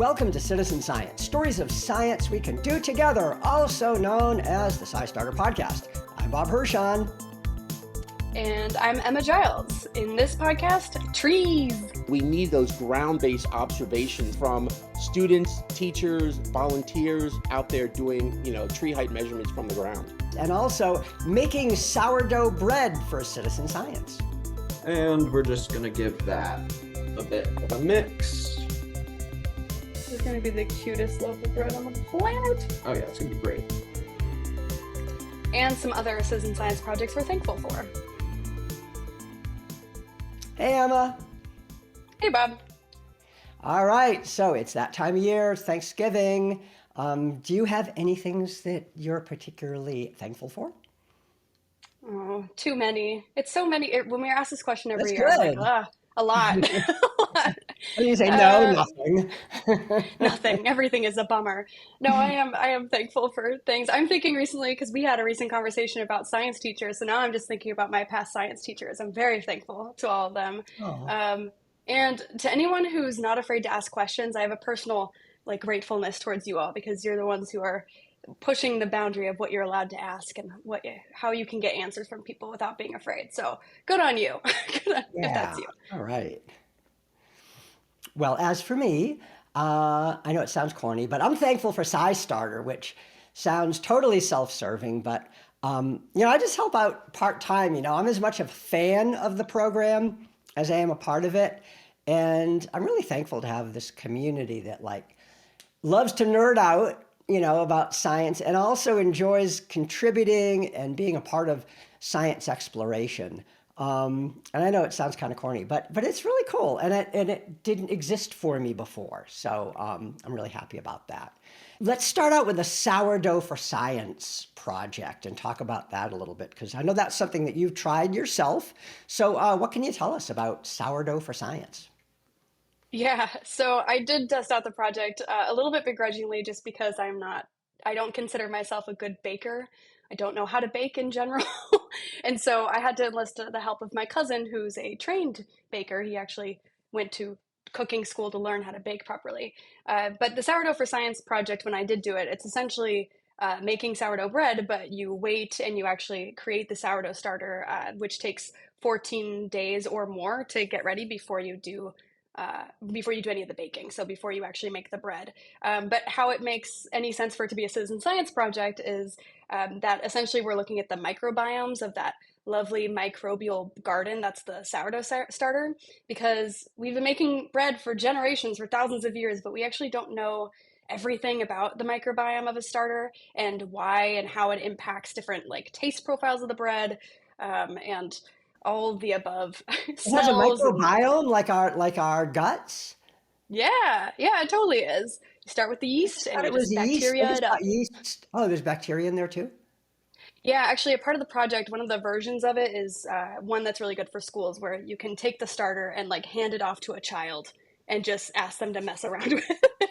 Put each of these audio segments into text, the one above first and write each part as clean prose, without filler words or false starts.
Welcome to Citizen Science, stories of science we can do together, also known as the SciStarter podcast. I'm Bob Hirshon. And I'm Emma Giles. In this podcast, trees. We need those ground-based observations from students, teachers, volunteers out there doing, tree height measurements from the ground. And also making sourdough bread for Citizen Science. And we're just going to give that a bit of a mix. This is going to be the cutest loaf of bread on the planet. Oh yeah, it's going to be great. And some other Citizen Science projects we're thankful for. Hey, Emma. Hey, Bob. All right, so it's that time of year, Thanksgiving. Do you have any things that you're particularly thankful for? Oh, too many. It's so many. When we ask this question every That's year, good. I'm like, a lot. What do you say? No, nothing. Nothing. Everything is a bummer. No, I am thankful for things. I'm thinking recently, because we had a recent conversation about science teachers, so now I'm just thinking about my past science teachers. I'm very thankful to all of them. And to anyone who's not afraid to ask questions, I have a personal gratefulness towards you all, because you're the ones who are pushing the boundary of what you're allowed to ask and how you can get answers from people without being afraid. So good on you. If that's you. All right. Well, as for me, I know it sounds corny, but I'm thankful for SciStarter, which sounds totally self-serving, but I just help out part-time. I'm as much a fan of the program as I am a part of it. And I'm really thankful to have this community that loves to nerd out, about science, and also enjoys contributing and being a part of science exploration. And I know it sounds kind of corny, but it's really cool, and it didn't exist for me before. So I'm really happy about that. Let's start out with the Sourdough for Science project and talk about that a little bit, because I know that's something that you've tried yourself. So what can you tell us about Sourdough for Science? Yeah, so I did test out the project a little bit begrudgingly, just because I don't consider myself a good baker. I don't know how to bake in general. And so I had to enlist the help of my cousin, who's a trained baker. He actually went to cooking school to learn how to bake properly. But the Sourdough for Science project, when I did do it, it's essentially making sourdough bread, but you wait and you actually create the sourdough starter, which takes 14 days or more to get ready before you do any of the baking, so before you actually make the bread. But how it makes any sense for it to be a citizen science project is that essentially we're looking at the microbiomes of that lovely microbial garden that's the sourdough starter, because we've been making bread for generations, for thousands of years, but we actually don't know everything about the microbiome of a starter and why and how it impacts different taste profiles of the bread, and all of the above. It has a microbiome like our guts? Yeah, it totally is. You start with the yeast and it was bacteria. Yeast. Oh, there's bacteria in there too? Yeah, actually a part of the project, one of the versions of it is one that's really good for schools, where you can take the starter and hand it off to a child and just ask them to mess around with it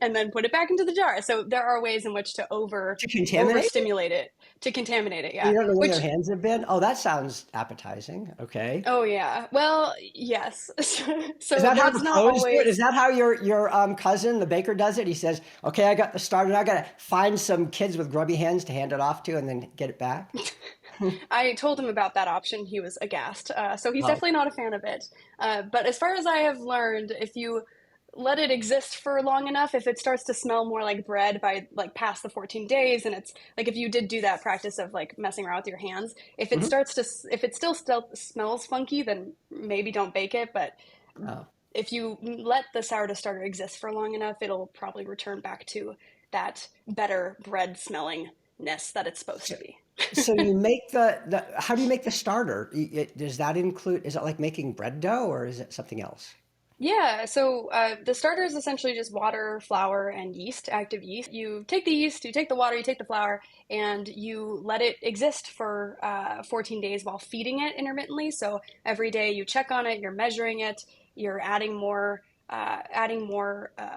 and then put it back into the jar. So there are ways in which to overstimulate it. To contaminate it, yeah. You don't know where their hands have been? Oh, that sounds appetizing. Okay. Oh, yeah. Well, yes. So is that that's not always... Is that how your cousin, the baker, does it? He says, okay, I got the starter. Now I got to find some kids with grubby hands to hand it off to and then get it back? I told him about that option. He was aghast. So he's definitely not a fan of it. But as far as I have learned, if you let it exist for long enough, if it starts to smell more like bread by past the 14 days, and it's if you did do that practice of messing around with your hands, if it if it still smells funky, then maybe don't bake it. But if you let the sourdough starter exist for long enough, it'll probably return back to that better bread smellingness that it's supposed to be. So you make how do you make the starter? Does that include, is it like making bread dough, or is it something else? Yeah, so the starter is essentially just water, flour, and yeast, active yeast. You take the yeast, you take the water, you take the flour, and you let it exist for 14 days while feeding it intermittently. So every day you check on it, you're measuring it, you're adding more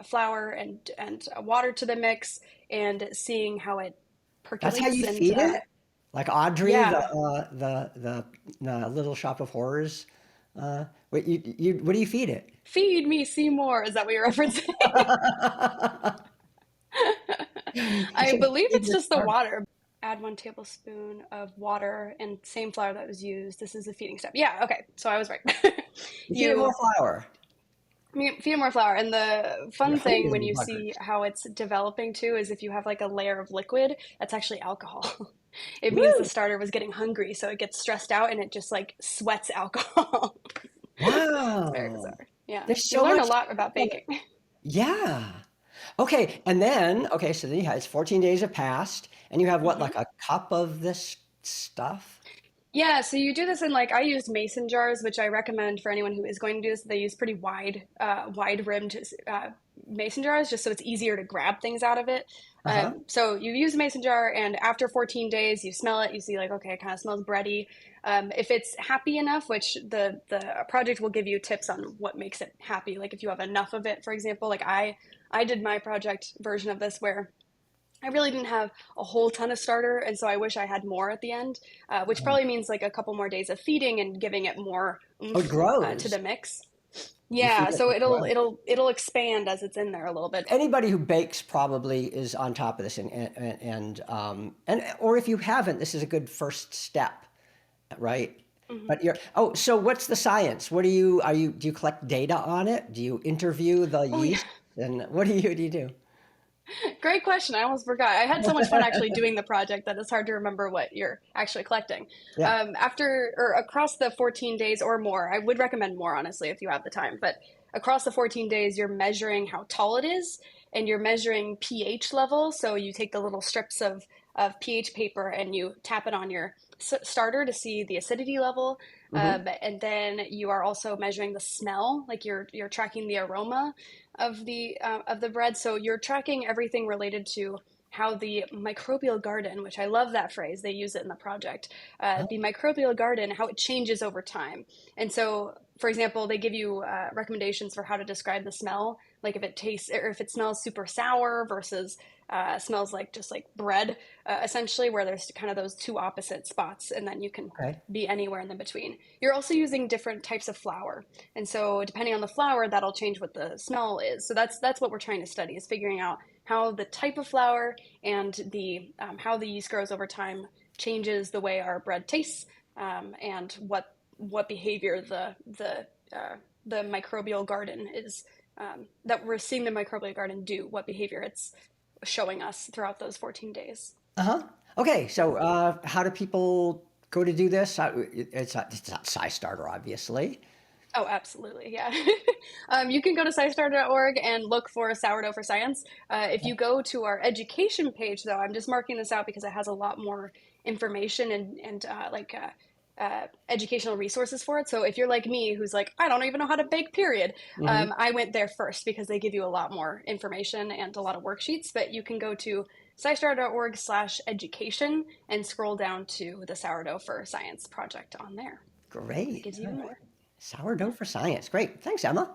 flour and water to the mix, and seeing how it percolates. That's how you feed it? Like Audrey, the Little Shop of Horrors What what do you feed it? Feed me, Seymour. Is that what you're referencing? You I should believe feed it's your just the starter. water. Add 1 tablespoon of water and same flour that was used. This is the feeding step. Yeah, okay. So I was right. You feed it You more flour. feed more flour. And the You're fun thing hungry when little you buggers. see how it's developing too is if you have like a layer of liquid, that's actually alcohol. It means the Woo! starter was getting hungry, so it gets stressed out and it just like sweats alcohol. It's very Wow. bizarre. Yeah. There's You so learn a much. lot about baking. Yeah. Okay. And then, okay, so then you have, it's 14 days have passed, and you have what, like a cup of this stuff? Yeah, so you do this in like I used mason jars, which I recommend for anyone who is going to do this. They use pretty wide rimmed mason jars, just so it's easier to grab things out of it. Uh-huh. So you use a mason jar, and after 14 days, you smell it. You see like, okay, it kind of smells bready. If it's happy enough, which the project will give you tips on what makes it happy. Like if you have enough of it, for example, like I did my project version of this where I really didn't have a whole ton of starter, and so I wish I had more at the end, which probably means like a couple more days of feeding and giving it more Oh, it oomph to grows. the mix. You feed Yeah, it, so it grows. it'll expand as it's in there a little bit. Anybody who bakes probably is on top of this, and or if you haven't, this is a good first step, right? Mhm. But so what's the science? What do you collect data on it? Do you interview the Oh yeah, yeast? And what do you do? great question. I almost forgot. I had so much fun actually doing the project that it's hard to remember what you're actually collecting. Yeah. After or across the 14 days or more, I would recommend more honestly if you have the time. But across the 14 days, you're measuring how tall it is and you're measuring pH level. So you take the little strips of pH paper and you tap it on your starter to see the acidity level. Hmm. And then you are also measuring the smell, like you're tracking the aroma of the bread. So you're tracking everything related to how the microbial garden, which I love that phrase, they use it in the project, the microbial garden, how it changes over time. And so, for example, they give you recommendations for how to describe the smell, like if it tastes or if it smells super sour versus smells like just like bread, essentially, where there's kind of those two opposite spots, and then you can Okay. be anywhere in the between. You're also using different types of flour, and so depending on the flour, that'll change what the smell is. So that's what we're trying to study is figuring out how the type of flour and the how the yeast grows over time changes the way our bread tastes, and what behavior the microbial garden is that we're seeing the microbial garden do, what behavior it's showing us throughout those 14 days. Uh-huh. Okay, so how do people go to do this? It's not SciStarter, obviously. Oh, absolutely. Yeah. You can go to SciStarter.org and look for Sourdough for Science. If you go to our education page, though, I'm just marking this out because it has a lot more information and educational resources for it. So if you're like me, who's like, I don't even know how to bake, period, Hmm. I went there first because they give you a lot more information and a lot of worksheets. But you can go to SciStarter.org/education and scroll down to the Sourdough for Science project on there. And it Great. gives you All even right. more. Sourdough for science. Great. Thanks, Emma.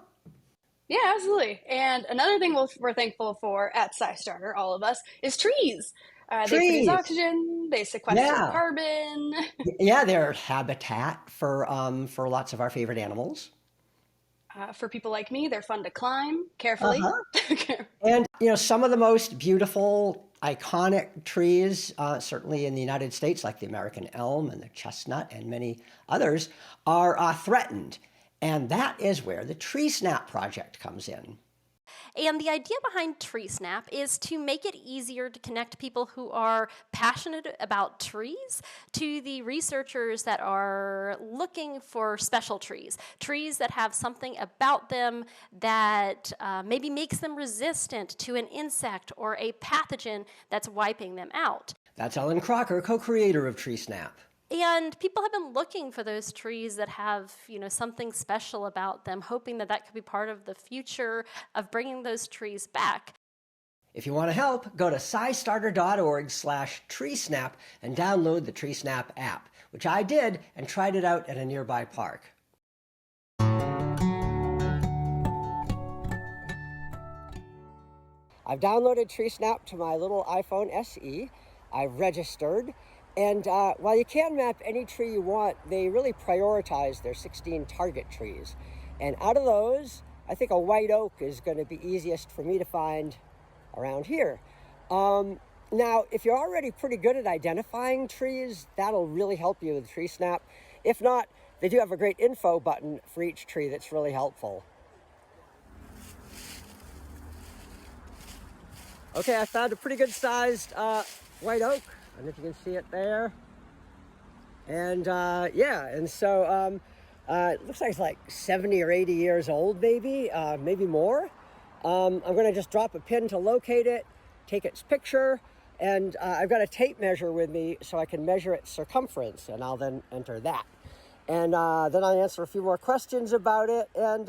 Yeah, absolutely. And another thing we're thankful for at SciStarter, all of us, is trees. They produce Trees. oxygen, they sequester Yeah. carbon. Yeah, they're habitat for lots of our favorite animals. For people like me, they're fun to climb carefully. Uh-huh. And some of the most beautiful, iconic trees, certainly in the United States, like the American elm and the chestnut and many others, are threatened. And that is where the TreeSnap project comes in. And the idea behind TreeSnap is to make it easier to connect people who are passionate about trees to the researchers that are looking for special trees, trees that have something about them that maybe makes them resistant to an insect or a pathogen that's wiping them out. That's Ellen Crocker, co-creator of TreeSnap. And people have been looking for those trees that have, something special about them, hoping that that could be part of the future of bringing those trees back. If you want to help, go to scistarter.org/treesnap and download the TreeSnap app, which I did and tried it out at a nearby park. I've downloaded TreeSnap to my little iPhone SE. I've registered, And while you can map any tree you want, they really prioritize their 16 target trees. And out of those, I think a white oak is going to be easiest for me to find around here. Now, if you're already pretty good at identifying trees, that'll really help you with TreeSnap. If not, they do have a great info button for each tree that's really helpful. Okay, I found a pretty good sized white oak. I don't know if you can see it there. And yeah, and so it looks like it's like 70 or 80 years old, maybe more. I'm gonna just drop a pin to locate it, take its picture, and I've got a tape measure with me so I can measure its circumference, and I'll then enter that. And then I'll answer a few more questions about it, and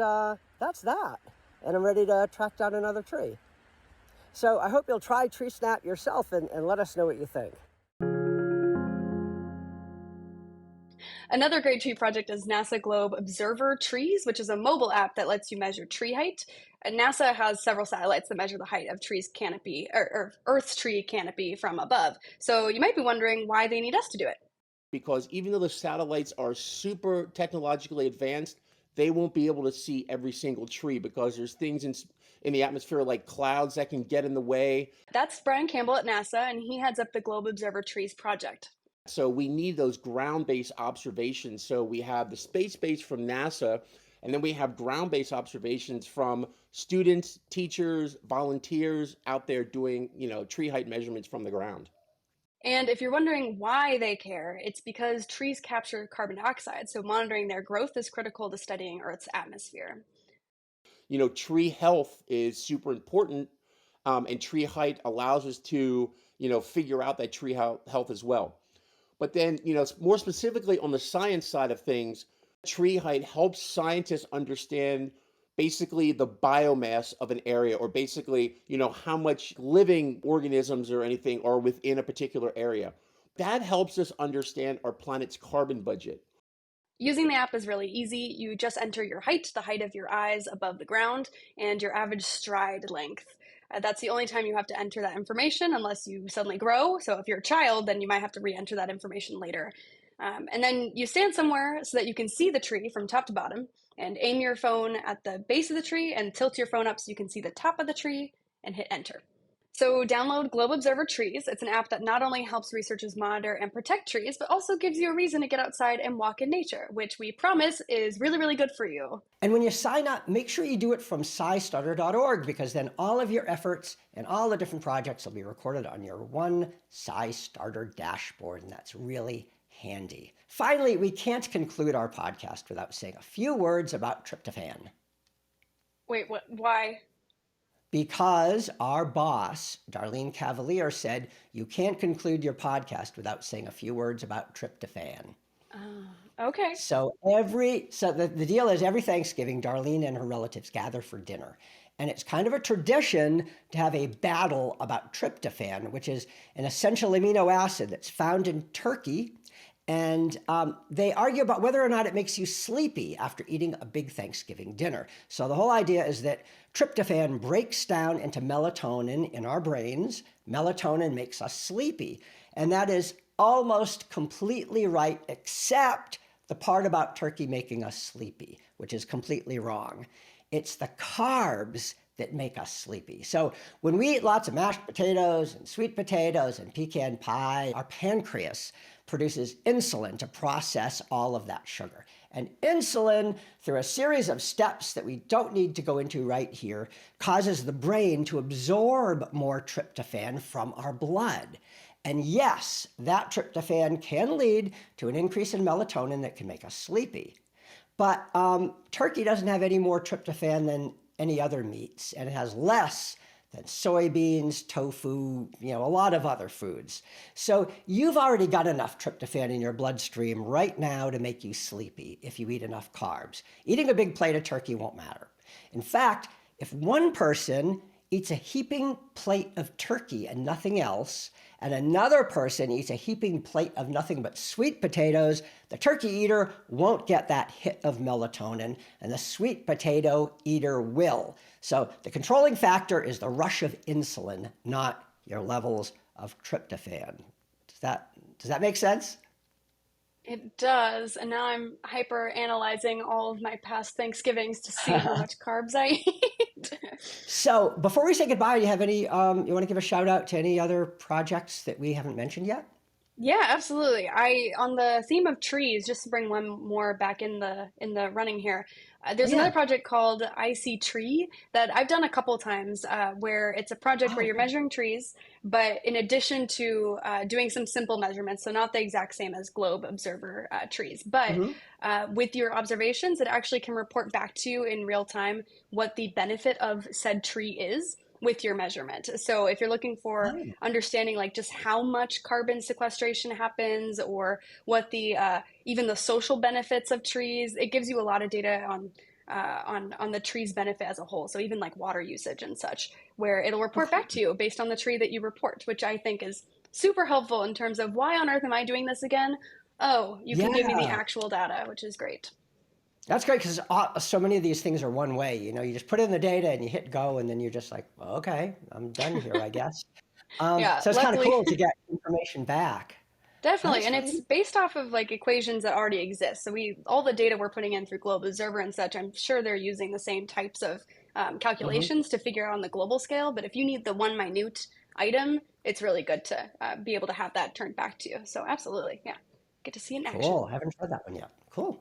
that's that. And I'm ready to track down another tree. So I hope you'll try TreeSnap yourself and let us know what you think. Another great tree project is NASA Globe Observer Trees, which is a mobile app that lets you measure tree height. And NASA has several satellites that measure the height of trees canopy or Earth's tree canopy from above. So you might be wondering why they need us to do it. Because even though the satellites are super technologically advanced, they won't be able to see every single tree because there's things in the atmosphere like clouds that can get in the way. That's Brian Campbell at NASA, and he heads up the Globe Observer Trees project. So we need those ground-based observations. So we have the space-based from NASA, and then we have ground-based observations from students, teachers, volunteers out there doing, tree height measurements from the ground. And if you're wondering why they care, it's because trees capture carbon dioxide, so monitoring their growth is critical to studying Earth's atmosphere. Tree health is super important, and tree height allows us to, figure out that tree health as well. But then, more specifically on the science side of things, tree height helps scientists understand basically the biomass of an area, or basically, how much living organisms or anything are within a particular area. That helps us understand our planet's carbon budget. Using the app is really easy. You just enter your height, the height of your eyes above the ground, and your average stride length. That's the only time you have to enter that information unless you suddenly grow. So if you're a child, then you might have to re-enter that information later. And then you stand somewhere so that you can see the tree from top to bottom, and aim your phone at the base of the tree and tilt your phone up so you can see the top of the tree and hit enter. So download Globe Observer Trees. It's an app that not only helps researchers monitor and protect trees, but also gives you a reason to get outside and walk in nature, which we promise is really, really good for you. And when you sign up, make sure you do it from SciStarter.org, because then all of your efforts and all the different projects will be recorded on your one SciStarter dashboard, and that's really handy. Finally, we can't conclude our podcast without saying a few words about tryptophan. Wait, what? Why? Because our boss, Darlene Cavalier, said you can't conclude your podcast without saying a few words about tryptophan. Okay. So the deal is every Thanksgiving, Darlene and her relatives gather for dinner. And it's kind of a tradition to have a battle about tryptophan, which is an essential amino acid that's found in turkey. And they argue about whether or not it makes you sleepy after eating a big Thanksgiving dinner. So the whole idea is that tryptophan breaks down into melatonin in our brains. Melatonin makes us sleepy. And that is almost completely right, except the part about turkey making us sleepy, which is completely wrong. It's the carbs that make us sleepy. So when we eat lots of mashed potatoes and sweet potatoes and pecan pie, our pancreas produces insulin to process all of that sugar. And insulin, through a series of steps that we don't need to go into right here, causes the brain to absorb more tryptophan from our blood. And yes, that tryptophan can lead to an increase in melatonin that can make us sleepy. But turkey doesn't have any more tryptophan than any other meats, and it has less than soybeans, tofu, a lot of other foods. So you've already got enough tryptophan in your bloodstream right now to make you sleepy if you eat enough carbs. Eating a big plate of turkey won't matter. In fact, if one person eats a heaping plate of turkey and nothing else, and another person eats a heaping plate of nothing but sweet potatoes, the turkey eater won't get that hit of melatonin, and the sweet potato eater will. So the controlling factor is the rush of insulin, not your levels of tryptophan. Does that Does that make sense? It does. And now I'm hyper analyzing all of my past Thanksgivings to see how much carbs I eat. So before we say goodbye, do you have any, you want to give a shout out to any other projects that we haven't mentioned yet? Yeah, absolutely. On the theme of trees, just to bring one more back in the running here. Oh, There's another yeah. project called iSeaTree that I've done a couple times, where it's a project where Oh, you're measuring trees, but in addition to doing some simple measurements, so not the exact same as globe observer trees, but hmm. with your observations, it actually can report back to you in real time what the benefit of said tree is with your measurement. So if you're looking for Oh, understanding like just how much carbon sequestration happens, or what the even the social benefits of trees, it gives you a lot of data on the tree's benefit as a whole. So even like water usage and such, where it'll report back okay. to you based on the tree that you report, which I think is super helpful in terms of why on earth am I doing this again? Oh, you can give me the Yeah. actual data, which is great. That's great because so many of these things are one way. You know, you just put in the data and you hit go, and then you're just like, well, okay, I'm done here, I guess. Yeah, So it's kind of luckily. cool to get information back. Oh, Definitely, that's and really it's based off of like equations that already exist. So we all the data we're putting in through Global Observer and such, I'm sure they're using the same types of hmm. calculations to figure out on the global scale. But if you need the one minute item, it's really good to be able to have that turned back to you. So absolutely, yeah, get to see it in action. Cool. Haven't tried that one yet. Cool.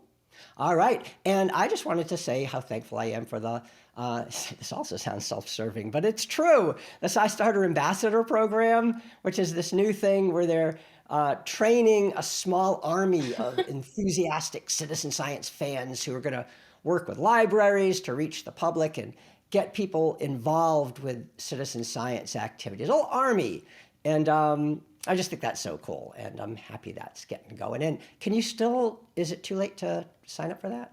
All right. And I just wanted to say how thankful I am for the, this also sounds self-serving, but it's true. The SciStarter Ambassador program, which is this new thing where they're training a small army of enthusiastic citizen science fans who are going to work with libraries to reach the public and get people involved with citizen science activities. A whole army. And I just think that's so cool, and I'm happy that's getting going. And can you still, is it too late to sign up for that?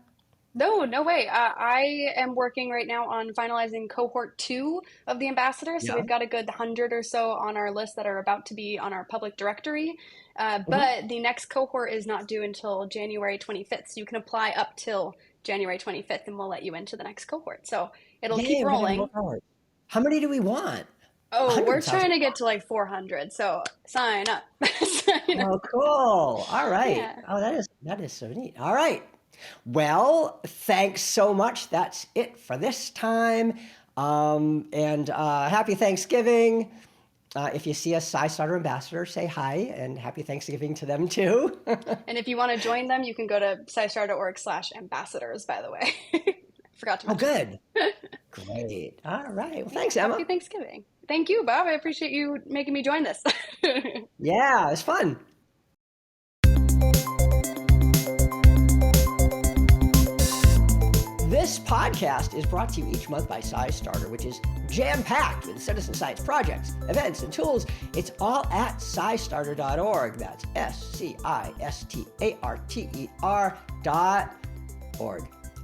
No, no way. I am working right now on finalizing cohort two of the ambassadors. So Yeah. we've got a good 100 or so on our list that are about to be on our public directory. Hmm. But the next cohort is not due until January 25th. So you can apply up till January 25th and we'll let you into the next cohort. So it'll keep Yay, we're getting more rolling. hours. How many do we want? Oh, we're 100 sounds trying like to a get to like 400. So sign up. Sign up. lot. Oh, cool. All right. Yeah. Oh, that is so neat. All right. Well, thanks so much. That's it for this time. And happy Thanksgiving. If you see a SciStarter ambassador, say hi and happy Thanksgiving to them too. And if you want to join them, you can go to scistar.org/ambassadors, by the way. Forgot to Oh, mention. good. Great. All right. Well, Yeah, thanks, happy Emma. Thanksgiving. Thank you, Bob. I appreciate you making me join this. Yeah, it's fun. This podcast is brought to you each month by SciStarter, which is jam-packed with citizen science projects, events, and tools. It's all at SciStarter.org. That's SciStarter.org.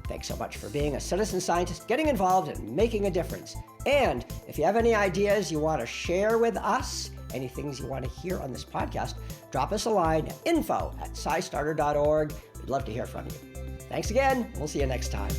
Thanks so much for being a citizen scientist, getting involved, and making a difference. And if you have any ideas you want to share with us, any things you want to hear on this podcast, drop us a line at info@scistarter.org. We'd love to hear from you. Thanks again. We'll see you next time.